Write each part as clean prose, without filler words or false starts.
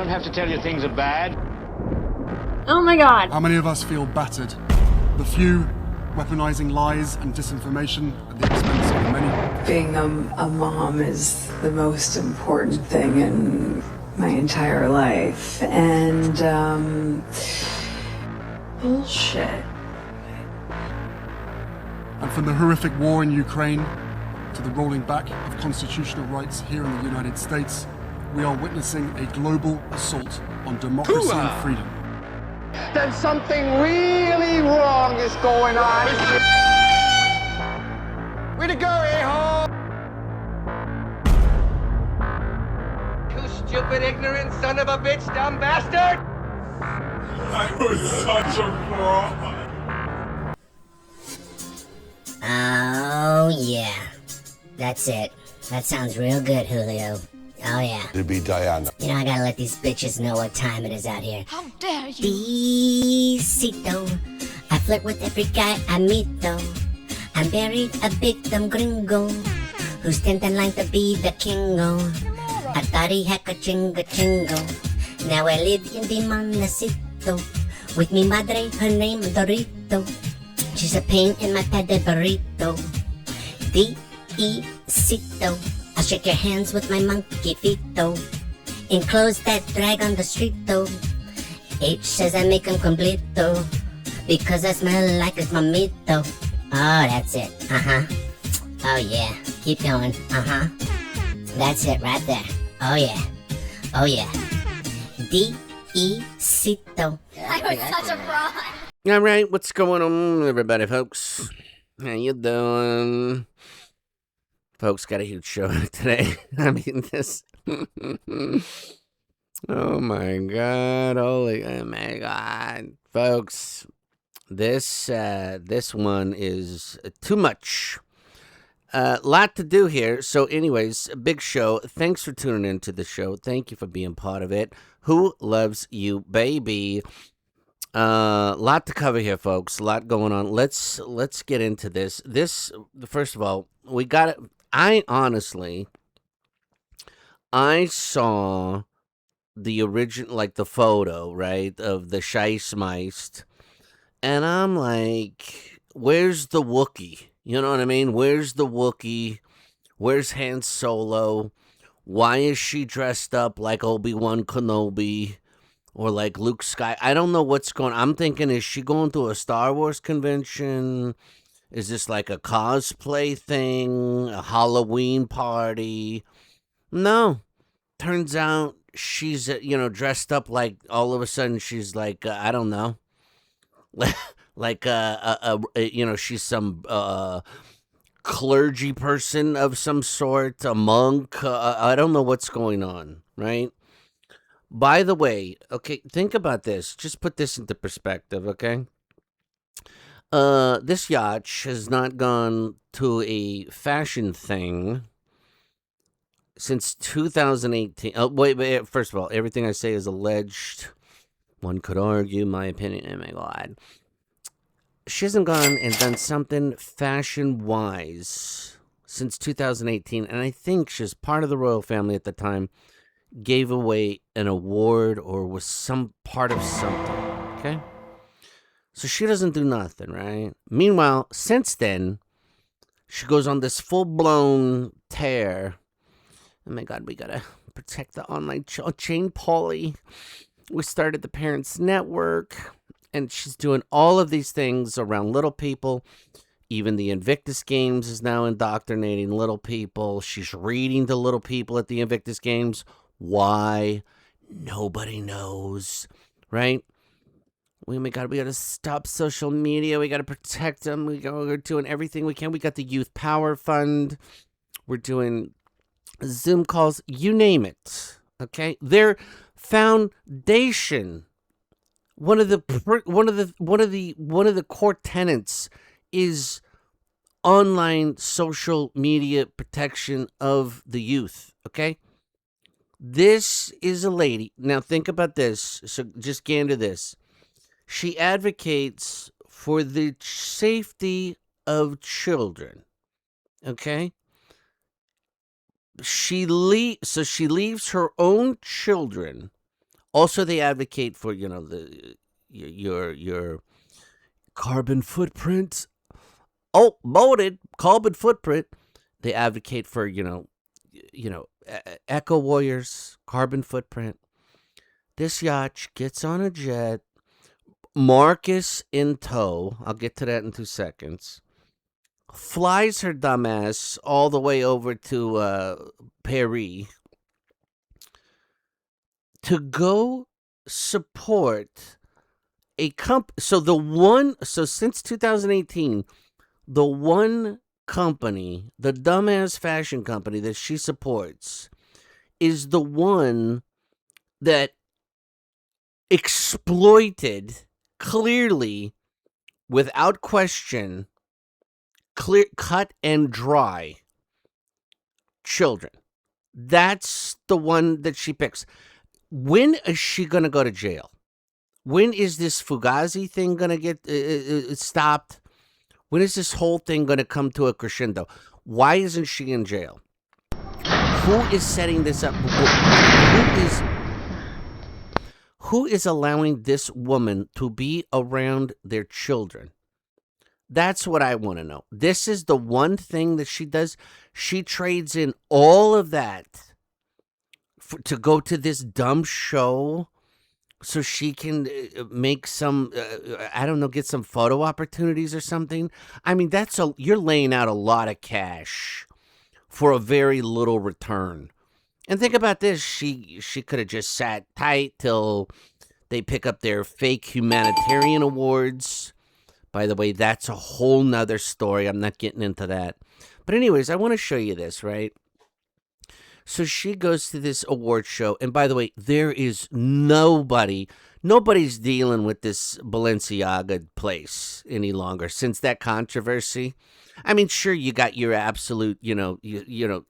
don't have to tell you things are bad. Oh my god. How many of us feel battered? The few weaponizing lies and disinformation at the expense of the many. Being a mom is the most important thing in my entire life. And, bullshit. And from the horrific war in Ukraine to the rolling back of constitutional rights here in the United States, we are witnessing a global assault on democracy and freedom. Then something really wrong is going on. Way to go, a-hole! You stupid, ignorant son of a bitch, dumb bastard! I was such a fraud. Oh, yeah. That's it. That sounds real good, Julio. Oh, yeah. To be Diana. You know, I gotta let these bitches know what time it is out here. How dare you? Besito. I flirt with every guy I meet, though. I'm buried a victim gringo who's tent in line to be the kingo. I thought he had a chingo. Now I live in the Montecito with me madre, her name Dorito. She's a pain in my pede burrito. D-E-cito. I'll shake your hands with my monkey feet-o. Enclose that drag on the street-o. H says I make 'em completo because I smell like a mamito. Oh, that's it. Uh-huh. Oh, yeah. Keep going. Uh-huh. That's it right there. Oh, yeah. Oh, yeah. D-E-cito. I was such a fraud. All right, what's going on, everybody, folks? How you doing? Folks, got a huge show today. I mean, this... oh, my God. Holy... Oh, my God. Folks, this one is too much. Lot to do here. So, anyways, a big show. Thanks for tuning into the show. Thank you for being part of it. Who loves you, baby? Lot to cover here, folks. A lot going on. Let's get into this. First of all, we got it. I saw the original, like the photo, right, of the Scheissmeist, and I'm like, where's the Wookiee? You know what I mean? Where's the Wookiee? Where's Han Solo? Why is she dressed up like Obi-Wan Kenobi? Or like Luke Sky. I don't know what's going on. I'm thinking, is she going to a Star Wars convention? Is this like a cosplay thing? A Halloween party? No. Turns out she's, dressed up like all of a sudden she's like, I don't know. like, she's some clergy person of some sort, a monk. I don't know what's going on, right? By the way, okay, think about this. Just put this into perspective, okay? This yacht has not gone to a fashion thing since 2018. Oh, wait, first of all, everything I say is alleged. One could argue my opinion. Oh, my God. She hasn't gone and done something fashion-wise since 2018, and I think she's part of the royal family at the time. Gave away an award or was some part of something, okay? So she doesn't do nothing, right? Meanwhile, since then, she goes on this full-blown tear. Oh, my God, we gotta protect the online chain, Pauly. We started the Parents Network, and she's doing all of these things around little people. Even the Invictus Games is now indoctrinating little people. She's reading to little people at the Invictus Games. Why? Nobody knows, right? We gotta stop social media. We gotta protect them. We're doing everything we can. We got the Youth Power Fund. We're doing Zoom calls. You name it. Okay, their foundation. One of the core tenets is online social media protection of the youth. Okay. This is a lady. Now think about this. So just gander this. She advocates for the safety of children. Okay? She leaves her own children Also, they advocate for, your carbon footprint. Oh, voted carbon footprint. They advocate for, eco warriors, carbon footprint. This yacht gets on a jet, Marcus in tow. I'll get to that in 2 seconds. Flies her dumbass all the way over to Paris to go support a so since 2018, the one company, the dumbass fashion company that she supports, is the one that exploited, clearly, without question, clear cut and dry children. That's the one that she picks. When is she going to go to jail? When is this Fugazi thing going to get stopped? When is this whole thing going to come to a crescendo? Why isn't she in jail? Who is setting this up? Who is allowing this woman to be around their children? That's what I want to know. This is the one thing that she does. She trades in all of that to go to this dumb show so she can make some, get some photo opportunities or something. I mean, you're laying out a lot of cash for a very little return. And think about this. She could have just sat tight till they pick up their fake humanitarian awards. By the way, that's a whole nother story. I'm not getting into that. But anyways, I want to show you this, right? So she goes to this award show. And by the way, there is nobody's dealing with this Balenciaga place any longer since that controversy. I mean, sure, you got your absolute,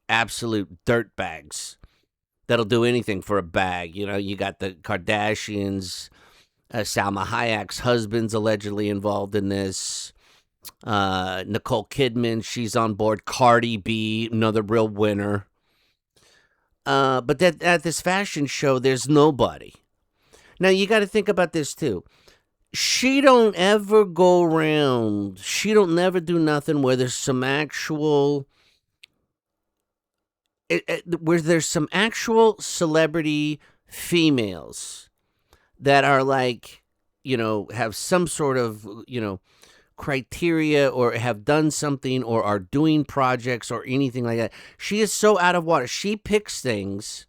absolute dirt bags that'll do anything for a bag. You got the Kardashians. Salma Hayek's husband's allegedly involved in this. Nicole Kidman, she's on board. Cardi B, another real winner. But at this fashion show, there's nobody. Now, you got to think about this, too. She don't ever go around. She don't never do nothing where there's some actual... where there's some actual celebrity females that are like, have some sort of, criteria or have done something or are doing projects or anything like that. She is so out of water. She picks things.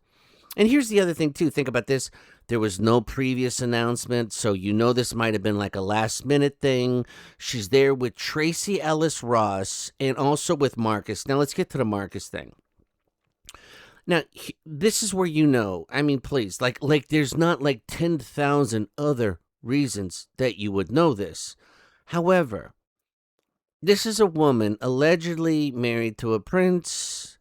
And here's the other thing, too. Think about this. There was no previous announcement, so this might have been like a last-minute thing. She's there with Tracy Ellis Ross and also with Marcus. Now, let's get to the Marcus thing. Now, this is where I mean, please, like there's not like 10,000 other reasons that you would know this. However, this is a woman allegedly married to a prince,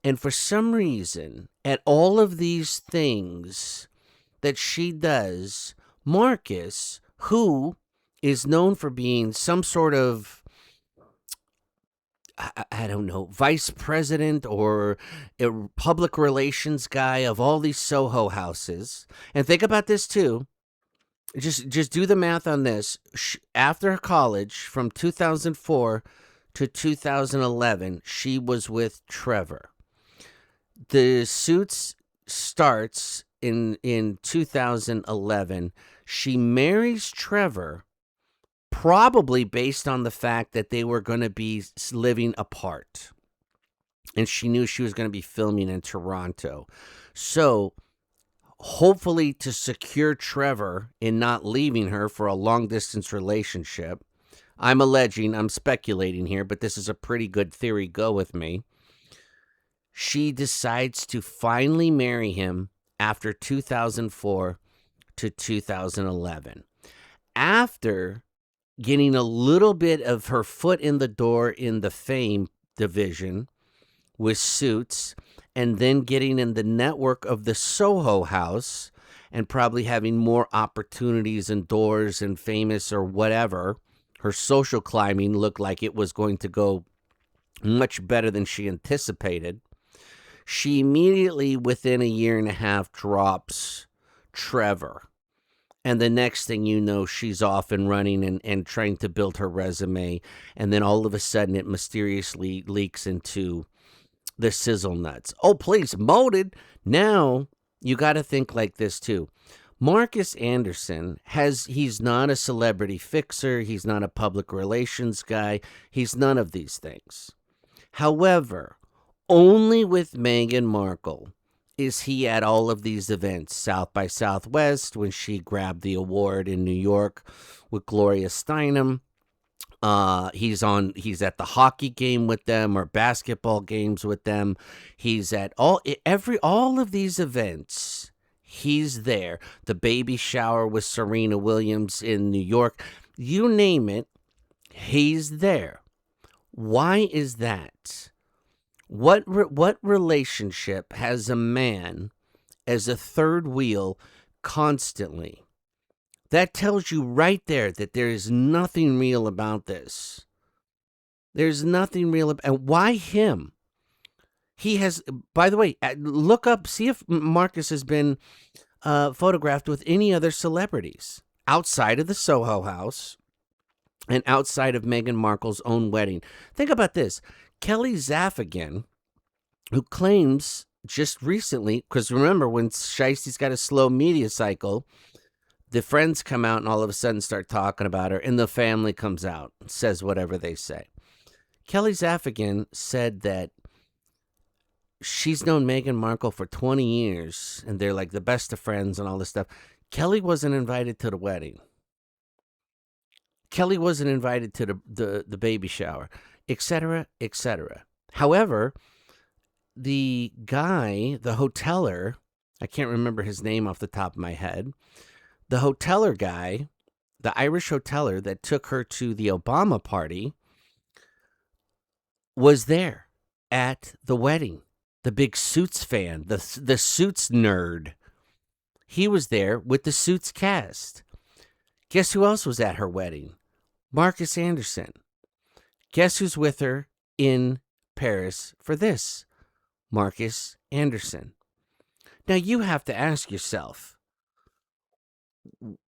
and for some reason, at all of these things that she does, Marcus, who is known for being some sort of, I don't know, vice president or a public relations guy of all these Soho houses. And think about this too. Just do the math on this. After college, from 2004 to 2011, she was with Trevor. The Suits starts in 2011. She marries Trevor, probably based on the fact that they were going to be living apart. And she knew she was going to be filming in Toronto. So, hopefully to secure Trevor in not leaving her for a long-distance relationship, I'm speculating here, but this is a pretty good theory. Go with me. She decides to finally marry him after 2004 to 2011. After getting a little bit of her foot in the door in the fame division with Suits, and then getting in the network of the Soho House and probably having more opportunities and doors and famous or whatever, her social climbing looked like it was going to go much better than she anticipated. She immediately, within a year and a half, drops Trevor. And the next thing you know, she's off and running and trying to build her resume. And then all of a sudden it mysteriously leaks into the sizzle nuts. Oh, please, molded. Now you got to think like this too. Marcus Anderson he's not a celebrity fixer. He's not a public relations guy. He's none of these things. However, only with Meghan Markle is he at all of these events. South by Southwest, when she grabbed the award in New York with Gloria Steinem. He's at the hockey game with them or basketball games with them. He's at all of these events. He's there. The baby shower with Serena Williams in New York. You name it, he's there. Why is that? What relationship has a man as a third wheel constantly? That tells you right there that there is nothing real about this. There's nothing real about, and why him? He has, by the way, look up, see if Marcus has been photographed with any other celebrities outside of the Soho House and outside of Meghan Markle's own wedding. Think about this. Kelly Zaffigan, who claims just recently, because remember when Shiesty's got a slow media cycle, the friends come out and all of a sudden start talking about her, and the family comes out and says whatever they say. Kelly Zaffigan said that she's known Meghan Markle for 20 years, and they're like the best of friends and all this stuff. Kelly wasn't invited to the wedding. Kelly wasn't invited to the baby shower, etc., etc. However, the guy, the hoteler, I can't remember his name off the top of my head, the hoteler guy, the Irish hoteler that took her to the Obama party, was there at the wedding. The big Suits fan, the Suits nerd. He was there with the Suits cast. Guess who else was at her wedding? Marcus Anderson. Guess who's with her in Paris for this? Marcus Anderson. Now you have to ask yourself,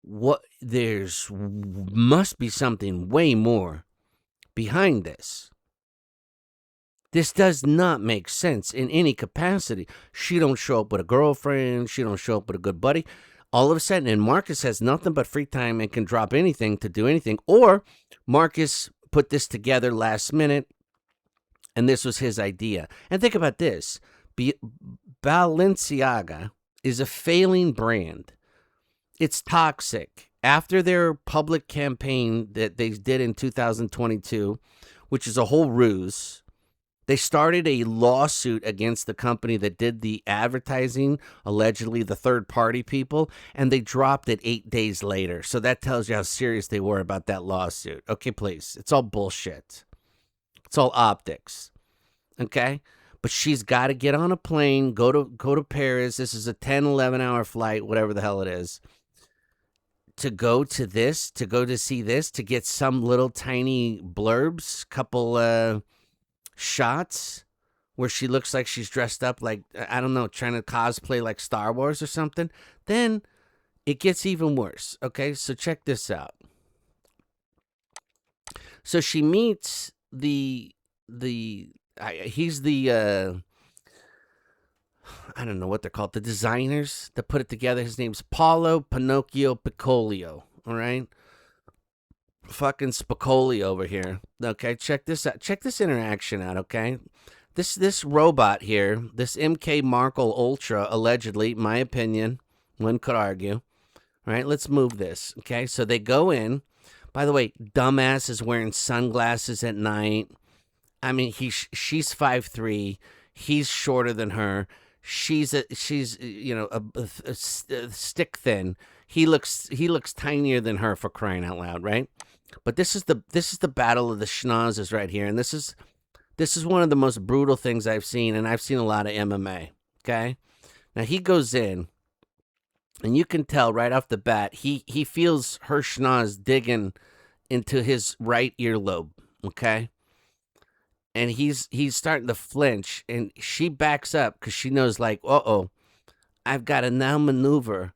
must be something way more behind this. This does not make sense in any capacity. She don't show up with a girlfriend. She don't show up with a good buddy. All of a sudden, and Marcus has nothing but free time and can drop anything to do anything. Or Marcus put this together last minute, and this was his idea. And think about this. Balenciaga is a failing brand. It's toxic. After their public campaign that they did in 2022, which is a whole ruse, they started a lawsuit against the company that did the advertising, allegedly the third-party people, and they dropped it 8 days later. So that tells you how serious they were about that lawsuit. Okay, please. It's all bullshit. It's all optics. Okay? But she's got to get on a plane, go to Paris. This is a 10, 11-hour flight, whatever the hell it is. To go to this, to go to see this, to get some little tiny blurbs, couple shots where she looks like she's dressed up like, I don't know, trying to cosplay like Star Wars or something, then it gets even worse. Okay, so check this out. So she meets he's the I don't know what they're called, the designers that put it together. His name's Paolo Pinocchio Piccolio, all right? Fucking Spicoli over here. Okay, check this out. Check this interaction out, okay? This robot here, this MK Markle Ultra, allegedly, my opinion, one could argue. All right, let's move this, okay? So they go in. By the way, dumbass is wearing sunglasses at night. I mean, she's 5'3". He's shorter than her. She's you know a stick thin. He looks tinier than her, for crying out loud, right? But this is the battle of the schnozzes right here, and this is one of the most brutal things I've seen, and I've seen a lot of MMA. Okay, now he goes in, and you can tell right off the bat he feels her schnoz digging into his right earlobe. Okay. And he's starting to flinch, and she backs up because she knows, like, uh-oh, I've got to now maneuver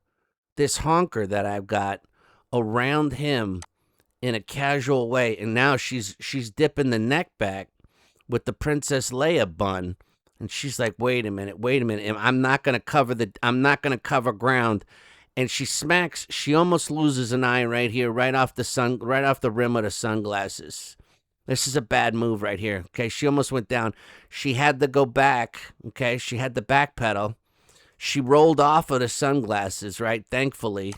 this honker that I've got around him in a casual way, and now she's dipping the neck back with the Princess Leia bun, and she's like, wait a minute, and I'm not gonna cover ground, and she almost loses an eye right here, right off the rim of the sunglasses. This is a bad move right here. Okay, she almost went down. She had to go back. Okay, she had to backpedal. She rolled off of the sunglasses, right? Thankfully.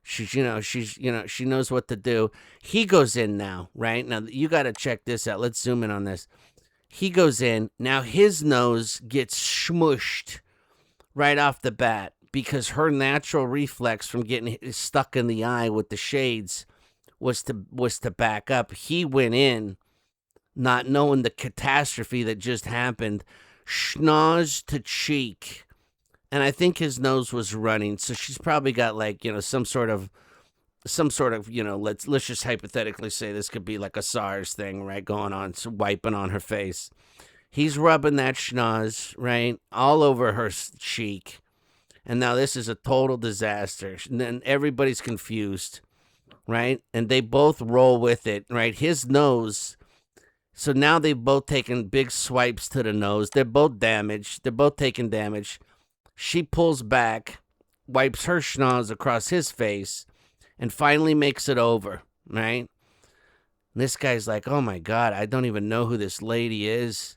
She knows what to do. He goes in now, right? Now, you got to check this out. Let's zoom in on this. He goes in. Now, his nose gets smushed right off the bat because her natural reflex from getting stuck in the eye with the shades was to back up. He went in not knowing the catastrophe that just happened. Schnoz to cheek. And I think his nose was running, so she's probably got some sort of let's just hypothetically say this could be like a SARS thing, right, going on, so wiping on her face. He's rubbing that schnoz, right, all over her cheek. And now this is a total disaster. And then everybody's confused, right? And they both roll with it, right? His nose. So now they've both taken big swipes to the nose. They're both damaged. They're both taking damage. She pulls back, wipes her schnoz across his face, and finally makes it over, right? And this guy's like, oh my God, I don't even know who this lady is.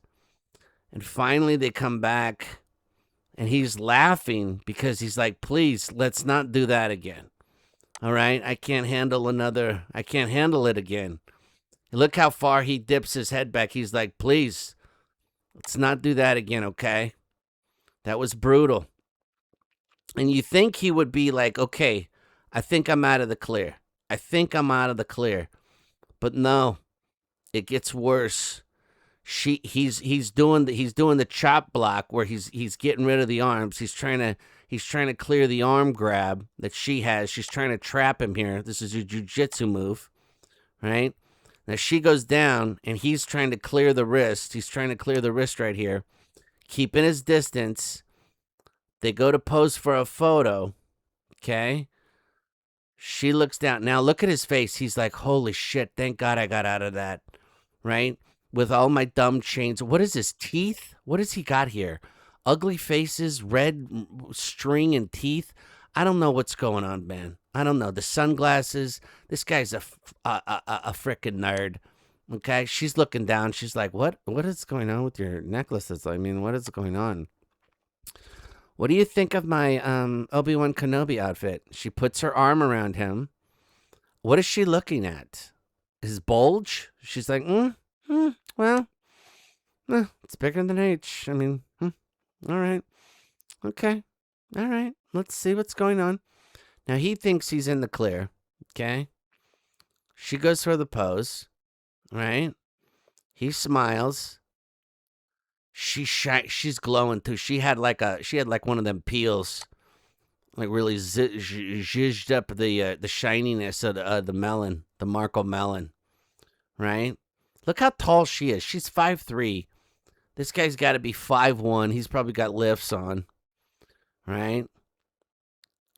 And finally they come back, and he's laughing because he's like, please, let's not do that again. All right? I can't handle it again. Look how far he dips his head back. He's like, please, let's not do that again, okay? That was brutal. And you think he would be like, okay, I think I'm out of the clear. But no, it gets worse. He's doing the chop block where he's getting rid of the arms. He's trying to clear the arm grab that she has. She's trying to trap him here. This is a jiu-jitsu move, right? Now she goes down and he's trying to clear the wrist. He's trying to clear the wrist right here, keeping his distance. They go to pose for a photo, okay? She looks down. Now look at his face. He's like, holy shit, thank God I got out of that, right? With all my dumb chains. What is his teeth? What has he got here? Ugly faces, red string and teeth. I don't know what's going on, man. I don't know. The sunglasses. This guy's a frickin' nerd, okay? She's looking down. She's like, what is going on with your necklaces? I mean, what is going on? What do you think of my Obi-Wan Kenobi outfit? She puts her arm around him. What is she looking at? His bulge? She's like, well, it's bigger than H. I mean, all right. Okay. All right. Let's see what's going on. Now, he thinks he's in the clear. Okay. She goes for the pose. Right? He smiles. She's glowing too. She had like one of them peels, like really zhizhed up the shininess of the melon, the Markle melon, right? Look how tall she is. She's 5'3". This guy's got to be 5'1". He's probably got lifts on, right?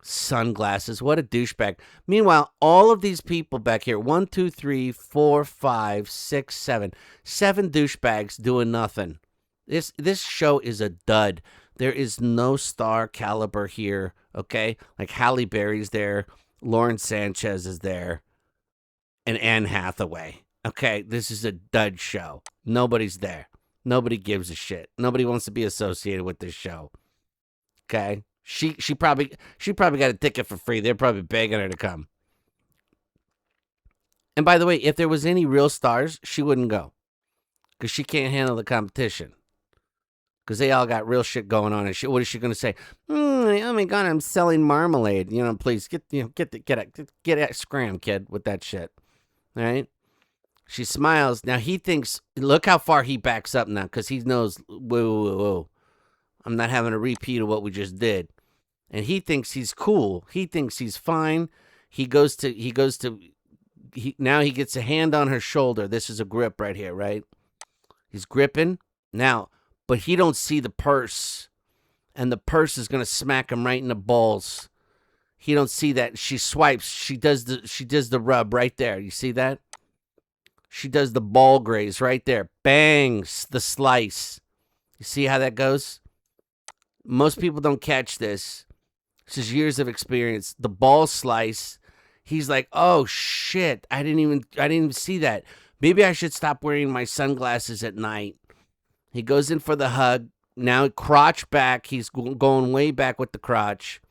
Sunglasses. What a douchebag. Meanwhile, all of these people back here, 1, 2, 3, 4, 5, 6, 7 douchebags doing nothing. This show is a dud. There is no star caliber here, okay? Like Halle Berry's there, Lauren Sanchez is there, and Anne Hathaway. Okay, this is a dud show. Nobody's there. Nobody gives a shit. Nobody wants to be associated with this show. Okay? She probably got a ticket for free. They're probably begging her to come. And by the way, if there was any real stars, she wouldn't go. Because she can't handle the competition. Because they all got real shit going on. And what is she going to say? Oh my God, I'm selling marmalade. Please get scram, kid, with that shit. All right? She smiles. Now he thinks, look how far he backs up now. Because he knows, whoa. I'm not having a repeat of what we just did. And he thinks he's cool. He thinks he's fine. Now he gets a hand on her shoulder. This is a grip right here, right? He's gripping. Now, but he don't see the purse. And the purse is going to smack him right in the balls. He don't see that. She swipes. She does the rub right there. You see that? She does the ball graze right there. Bangs the slice. You see how that goes? Most people don't catch this. This is years of experience. The ball slice. He's like, oh shit! I didn't even see that. Maybe I should stop wearing my sunglasses at night. He goes in for the hug. Now crotch back. He's going way back with the crotch.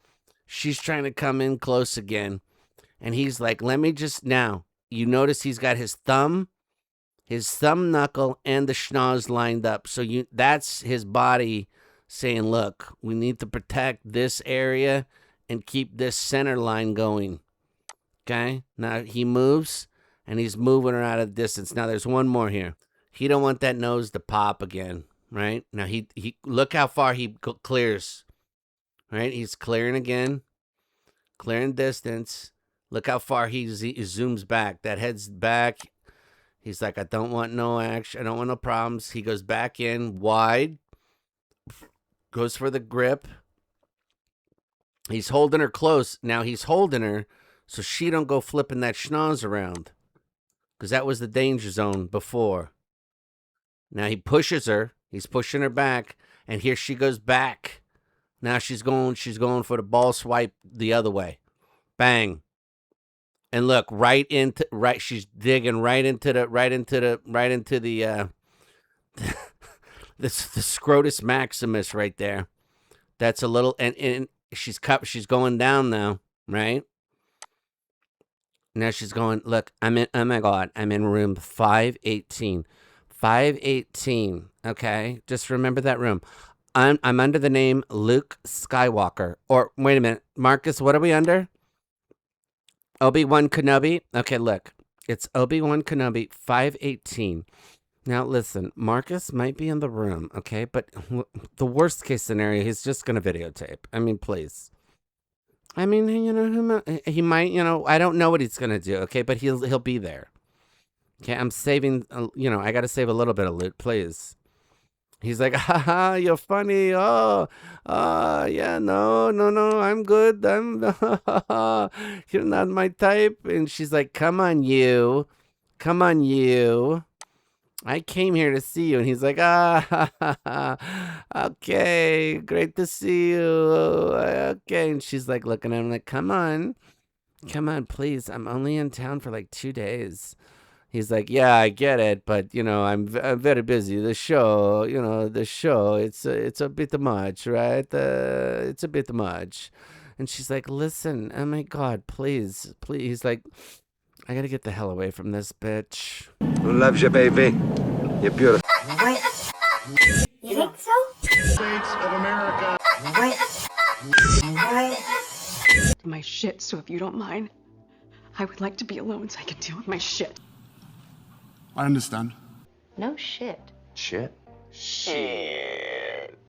She's trying to come in close again. And he's like, let me just now. You notice he's got his thumb knuckle, and the schnoz lined up. So that's his body saying, look, we need to protect this area and keep this center line going. Okay? Now he moves, and he's moving her out of distance. Now there's one more here. He don't want that nose to pop again, right? Now he look how far he clears. Right? He's clearing again. Clearing distance. Look how far he zooms back. That head's back. He's like, I don't want no action. I don't want no problems. He goes back in wide. Goes for the grip. He's holding her close. Now he's holding her so she don't go flipping that schnoz around. Because that was the danger zone before. Now he pushes her. He's pushing her back. And here she goes back. Now she's going for the ball swipe the other way. Bang. And look, she's digging right into the the scrotus maximus right there. That's a little, and she's going down now, right? Now she's going, look, oh my God, I'm in room 518. 518, okay? Just remember that room. I'm under the name Luke Skywalker. Or, wait a minute, Marcus, what are we under? Obi-Wan Kenobi? Okay, look. It's Obi-Wan Kenobi, 518. Now, listen, Marcus might be in the room, okay? But the worst case scenario, he's just going to videotape. I mean, please. I mean, he might, I don't know what he's going to do, okay? But he'll be there. Okay, I'm saving, I got to save a little bit of loot, please. He's like, haha, you're funny. Oh, yeah, no, I'm good. You're not my type. And she's like, come on, you. I came here to see you. And he's like, okay, great to see you. Okay. And she's like looking at him like, come on, please. I'm only in town for like 2 days. He's like, yeah, I get it, but I'm very busy. The show, it's a bit much, right? It's a bit much. And she's like, listen, oh my God, please. He's like, I gotta get the hell away from this bitch. Love you, baby. You're beautiful. What? You think so? States of America. What? My shit, so if you don't mind, I would like to be alone so I can deal with my shit. I understand. No shit. Shit.